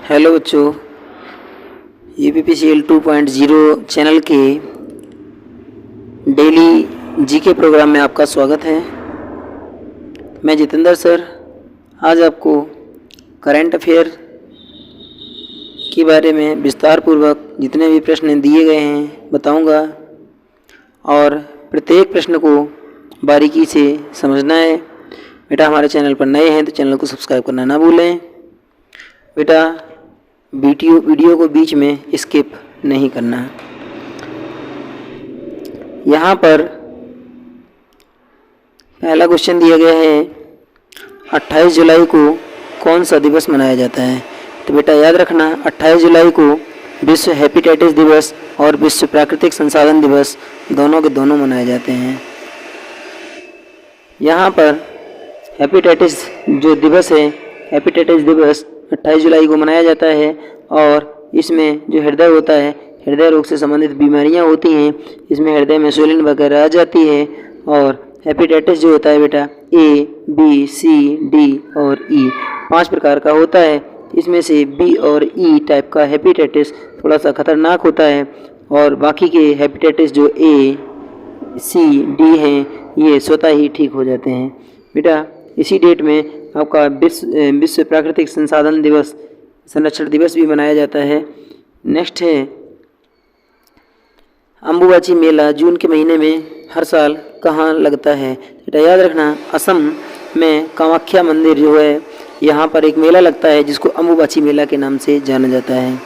Hello बच्चों, UPPCL 2.0 channel के daily GK programme में आपका स्वागत है। मैं जितेंद्र सर आज आपको करंट अफेयर के बारे में विस्तार पूर्वक जितने भी प्रश्न दिए गए हैं बताऊंगा और प्रत्येक प्रश्न को बारीकी से समझना है। बेटा हमारे चैनल पर नए हैं तो चैनल को सब्सक्राइब करना ना भूलें। बेटा वीडियो को बीच में स्किप नहीं करना। यहाँ पर पहला क्वेश्चन दिया गया है 28 जुलाई को कौन सा दिवस मनाया जाता है। तो बेटा याद रखना 28 जुलाई को विश्व हेपेटाइटिस दिवस और विश्व प्राकृतिक संसाधन दिवस दोनों के दोनों मनाए जाते हैं। यहाँ पर हेपेटाइटिस जो दिवस है, हेपेटाइटिस दिवस 28 जुलाई को मनाया जाता है और इसमें जो हृदय होता है, हृदय रोग से संबंधित बीमारियां होती हैं, इसमें हृदय में इंसुलिन वगैरह आ जाती है। और हेपेटाइटिस जो होता है बेटा A, B, C, D और E 5 प्रकार का होता है। इसमें से B और E टाइप का हेपेटाइटिस थोड़ा सा खतरनाक होता है और बाकी के हेपेटाइटिस जो A, C, D हैं ये स्वतः ही ठीक हो जाते हैं। बेटा इसी डेट में आपका विश्व प्राकृतिक संसाधन दिवस, संरक्षण दिवस भी मनाया जाता है। नेक्स्ट है अम्बुबाची मेला जून के महीने में हर साल कहाँ लगता है। बेटा याद रखना असम में कामाख्या मंदिर जो है यहाँ पर एक मेला लगता है जिसको अम्बुबाची मेला के नाम से जाना जाता है।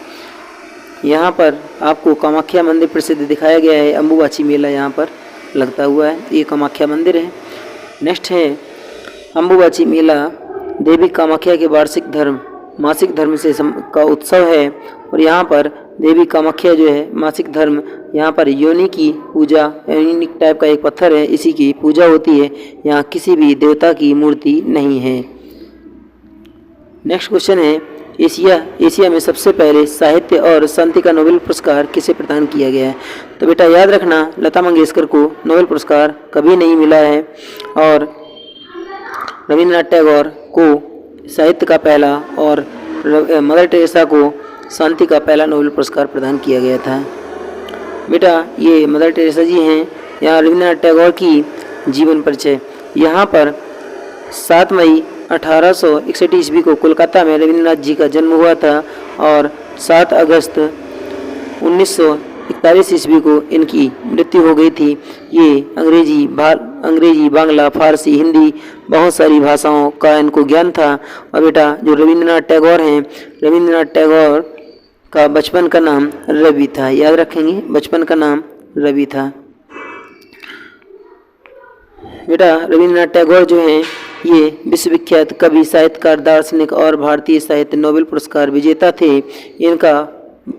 यहाँ पर आपको कामाख्या मंदिर प्रसिद्ध दिखाया गया है, अम्बुबाची मेला यहाँ पर लगता हुआ है, ये कामाख्या मंदिर है। नेक्स्ट है अम्बुबाची मेला देवी कामाख्या के वार्षिक मासिक धर्म से का उत्सव है और यहाँ पर देवी कामाख्या जो है मासिक धर्म, यहाँ पर योनि की पूजा, योनि टाइप का एक पत्थर है, इसी की पूजा होती है। यहाँ किसी भी देवता की मूर्ति नहीं है। नेक्स्ट क्वेश्चन है एशिया में सबसे पहले साहित्य और शांति का नोबेल पुरस्कार किसे प्रदान किया गया है। तो बेटा याद रखना लता मंगेशकर को नोबेल पुरस्कार कभी नहीं मिला है और रविंद्रनाथ टैगोर को साहित्य का पहला और मदर टेरेसा को शांति का पहला नोबेल पुरस्कार प्रदान किया गया था। बेटा ये मदर टेरेसा जी हैं। यहाँ रविंद्रनाथ टैगोर की जीवन परिचय, यहाँ पर 7 मई 1861 ईस्वी को कोलकाता में रविंद्रनाथ जी का जन्म हुआ था और 7 अगस्त 1941 ईस्वी को इनकी मृत्यु हो गई थी। ये अंग्रेजी, बांग्ला, फारसी, हिंदी बहुत सारी भाषाओं का इनको ज्ञान था। और बेटा जो रविंद्रनाथ टैगोर हैं, रविंद्रनाथ टैगोर का बचपन का नाम रवि था, याद रखेंगे बचपन का नाम रवि था। बेटा रविंद्रनाथ टैगोर जो हैं ये विश्वविख्यात कवि, साहित्यकार, दार्शनिक और भारतीय साहित्य नोबेल पुरस्कार विजेता थे।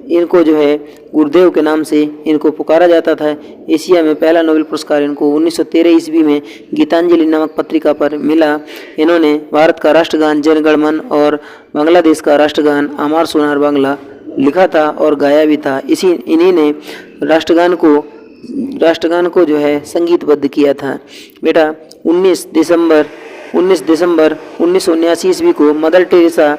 इनको जो है गुरुदेव के नाम से इनको पुकारा जाता था। एशिया में पहला नोबेल पुरस्कार इनको 1913 ईस्वी में गीतांजलि नामक पत्रिका पर मिला। इन्होंने भारत का राष्ट्रगान जन गण मन और बांग्लादेश का राष्ट्रगान आमार सोनार बांग्ला लिखा था और गाया भी था। इन्हीं ने राष्ट्रगान को जो है संगीतबद्ध किया था। बेटा 19 दिसंबर 1979 ईस्वी को मदर टेरेसा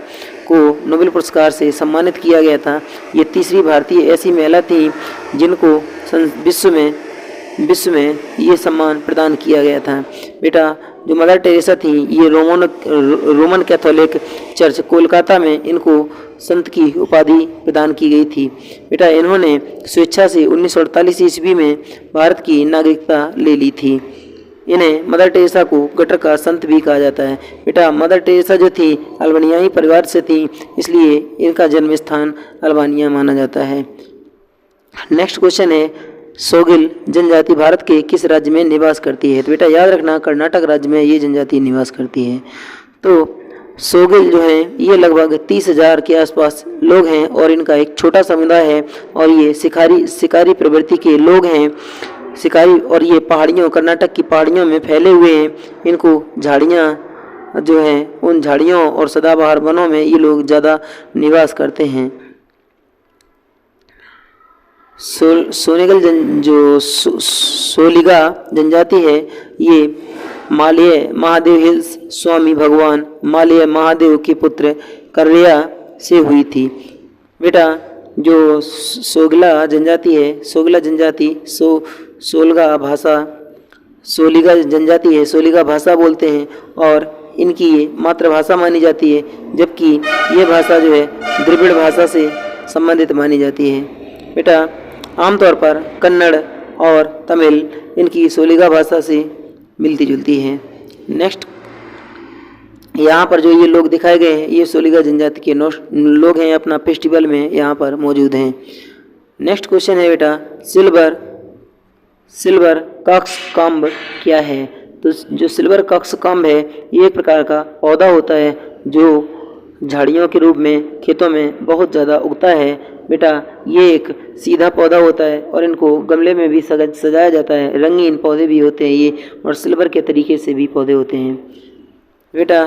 को नोबेल पुरस्कार से सम्मानित किया गया था। ये तीसरी भारतीय ऐसी महिला थी जिनको विश्व में ये सम्मान प्रदान किया गया था। बेटा जो मदर टेरेसा थी ये रोमन कैथोलिक चर्च कोलकाता में इनको संत की उपाधि प्रदान की गई थी। बेटा इन्होंने स्वेच्छा से 1948 ईस्वी में भारत की नागरिकता ले ली थी। इन्हें मदर टेरेसा को गटर का संत भी कहा जाता है। बेटा मदर टेरेसा जो थी अल्बानियाई परिवार से थी, इसलिए इनका जन्म स्थान अल्बानिया माना जाता है। नेक्स्ट क्वेश्चन है सोगिल जनजाति भारत के किस राज्य में निवास करती है। तो बेटा याद रखना कर्नाटक राज्य में ये जनजाति निवास करती है। तो सोगिल जो है ये लगभग 30,000 के आसपास लोग हैं और इनका एक छोटा समुदाय है और ये शिकारी प्रवृत्ति के लोग हैं, शिकारी। और ये पहाड़ियों, कर्नाटक की पहाड़ियों में फैले हुए हैं। इनको झाड़ियाँ जो हैं उन झाड़ियों और सदाबहार वनों में ये लोग ज़्यादा निवास करते हैं। सोनेगल जो सोलिगा जनजाति है ये मालय महादेव हिल्स स्वामी भगवान मालय महादेव के पुत्र कर्या से हुई थी। बेटा जो सोगला जनजाति है, सोगला जनजाति सोलिगा जनजाति है, सोलिगा भाषा बोलते हैं और इनकी ये मातृभाषा मानी जाती है, जबकि ये भाषा जो है द्रविड़ भाषा से संबंधित मानी जाती है। बेटा आमतौर पर कन्नड़ और तमिल इनकी सोलिगा भाषा से मिलती जुलती है। नेक्स्ट, यहाँ पर जो ये लोग दिखाए गए हैं ये सोलिगा जनजाति के लोग हैं, अपना फेस्टिवल में यहाँ पर मौजूद हैं। नेक्स्ट क्वेश्चन है बेटा, सिल्वर कॉक्सकॉम्ब क्या है? तो जो सिल्वर कॉक्सकॉम्ब है ये एक प्रकार का पौधा होता है जो झाड़ियों के रूप में खेतों में बहुत ज़्यादा उगता है। बेटा ये एक सीधा पौधा होता है और इनको गमले में भी सजाया जाता है। रंगीन पौधे भी होते हैं ये, और सिल्वर के तरीके से भी पौधे होते हैं। बेटा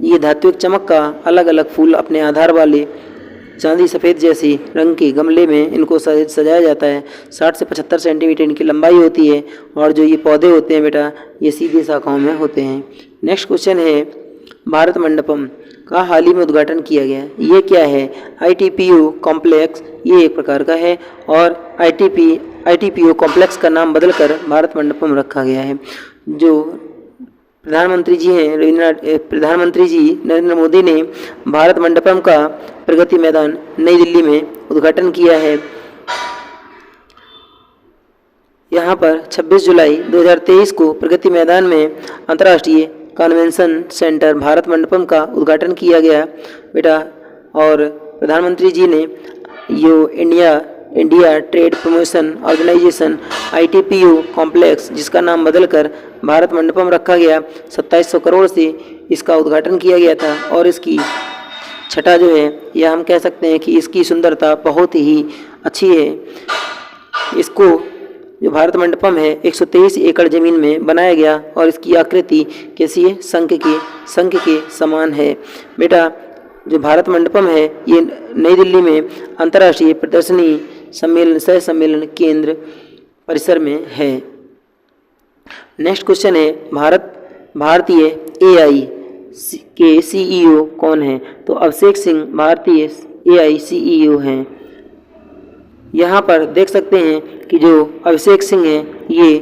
ये धात्विक चमक का अलग अलग फूल अपने आधार वाले चांदी सफ़ेद जैसी रंग के गमले में इनको सजाया जाता है। 60 से 75 सेंटीमीटर इनकी लंबाई होती है और जो ये पौधे होते हैं बेटा ये सीधी शाखाओं में होते हैं। नेक्स्ट क्वेश्चन है, भारत मंडपम का हाल ही में उद्घाटन किया गया, ये क्या है? ITPO कॉम्प्लेक्स ये एक प्रकार का है और ITPO कॉम्प्लेक्स का नाम बदलकर भारत मंडपम रखा गया है। जो प्रधानमंत्री जी नरेंद्र मोदी ने भारत मंडपम का प्रगति मैदान नई दिल्ली में उद्घाटन किया है। यहाँ पर 26 जुलाई 2023 को प्रगति मैदान में अंतर्राष्ट्रीय कन्वेंशन सेंटर भारत मंडपम का उद्घाटन किया गया बेटा। और प्रधानमंत्री जी ने यो India trade promotion organisation ITPO complex, जिसका नाम बदलकर भारत मंडपम रखा गया, 2700 करोड़ से इसका उद्घाटन किया गया था। और इसकी छटा जो है यह हम कह सकते हैं कि इसकी सुंदरता बहुत ही अच्छी है। इसको जो भारत मंडपम है 123 एकड़ ज़मीन में बनाया गया और इसकी आकृति कैसी है? शंख के समान है। बेटा जो भारत मंडपम है ये नई दिल्ली में अंतर्राष्ट्रीय प्रदर्शनी सह सम्मेलन केंद्र परिसर में है। नेक्स्ट क्वेश्चन है, भारतीय AI के CEO कौन है? तो अभिषेक सिंह भारतीय AI CEO हैं। यहाँ पर देख सकते हैं कि जो अभिषेक सिंह हैं ये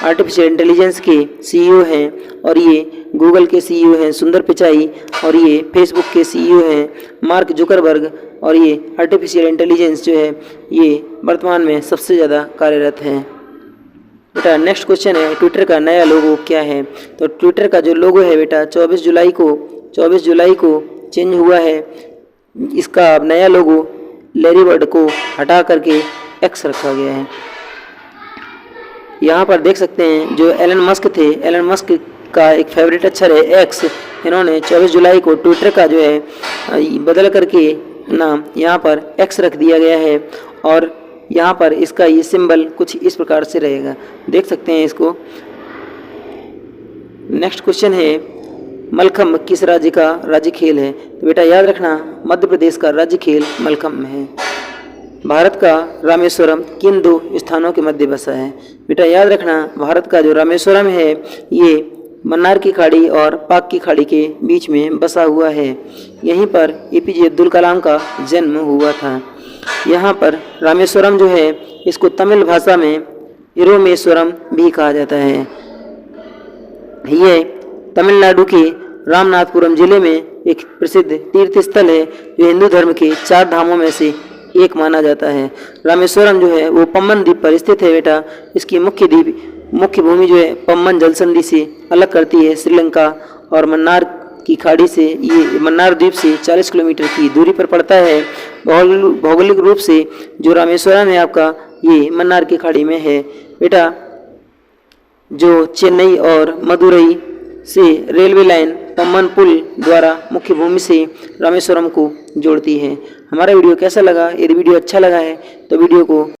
आर्टिफिशियल इंटेलिजेंस के CEO हैं और ये गूगल के CEO हैं सुंदर पिचाई, और ये फेसबुक के CEO हैं मार्क जुकरबर्ग, और ये आर्टिफिशियल इंटेलिजेंस जो है ये वर्तमान में सबसे ज़्यादा कार्यरत है। बेटा नेक्स्ट क्वेश्चन है, ट्विटर का नया लोगो क्या है? तो ट्विटर का जो लोगो है बेटा 24 जुलाई को चेंज हुआ है। इसका नया लोगो लैरी बर्ड को हटा करके X रखा गया है। यहाँ पर देख सकते हैं जो एलन मस्क का एक फेवरेट अक्षर है X, इन्होंने 24 जुलाई को ट्विटर का जो है बदल करके नाम यहाँ पर X रख दिया गया है। और यहाँ पर इसका ये सिंबल कुछ इस प्रकार से रहेगा, देख सकते हैं इसको। नेक्स्ट क्वेश्चन है, मलखम्ब किस राज्य का राज्य खेल है? तो बेटा याद रखना मध्य प्रदेश का राज्य खेल मलखम्ब है। भारत का रामेश्वरम किन 2 स्थानों के मध्य बसा है? बेटा याद रखना भारत का जो रामेश्वरम है ये मन्नार की खाड़ी और पाक की खाड़ी के बीच में बसा हुआ है। यहीं पर APJ अब्दुल कलाम का जन्म हुआ था। यहाँ पर रामेश्वरम जो है इसको तमिल भाषा में इरोमेश्वरम भी कहा जाता है। ये तमिलनाडु के रामनाथपुरम जिले में एक प्रसिद्ध तीर्थ स्थल है जो हिंदू धर्म के 4 धामों में से एक माना जाता है। रामेश्वरम जो है वो पम्बन द्वीप पर स्थित है बेटा। इसकी मुख्य भूमि जो है पम्बन जलसंधि से अलग करती है श्रीलंका, और मन्नार की खाड़ी से ये मन्नार द्वीप से 40 किलोमीटर की दूरी पर पड़ता है। भौगोलिक रूप से जो रामेश्वरम है आपका ये मन्नार की खाड़ी में है बेटा। जो चेन्नई और मदुरई से रेलवे लाइन पम्बन पुल द्वारा मुख्य भूमि से रामेश्वरम को जोड़ती है। हमारा वीडियो कैसा लगा? यदि वीडियो अच्छा लगा है तो वीडियो को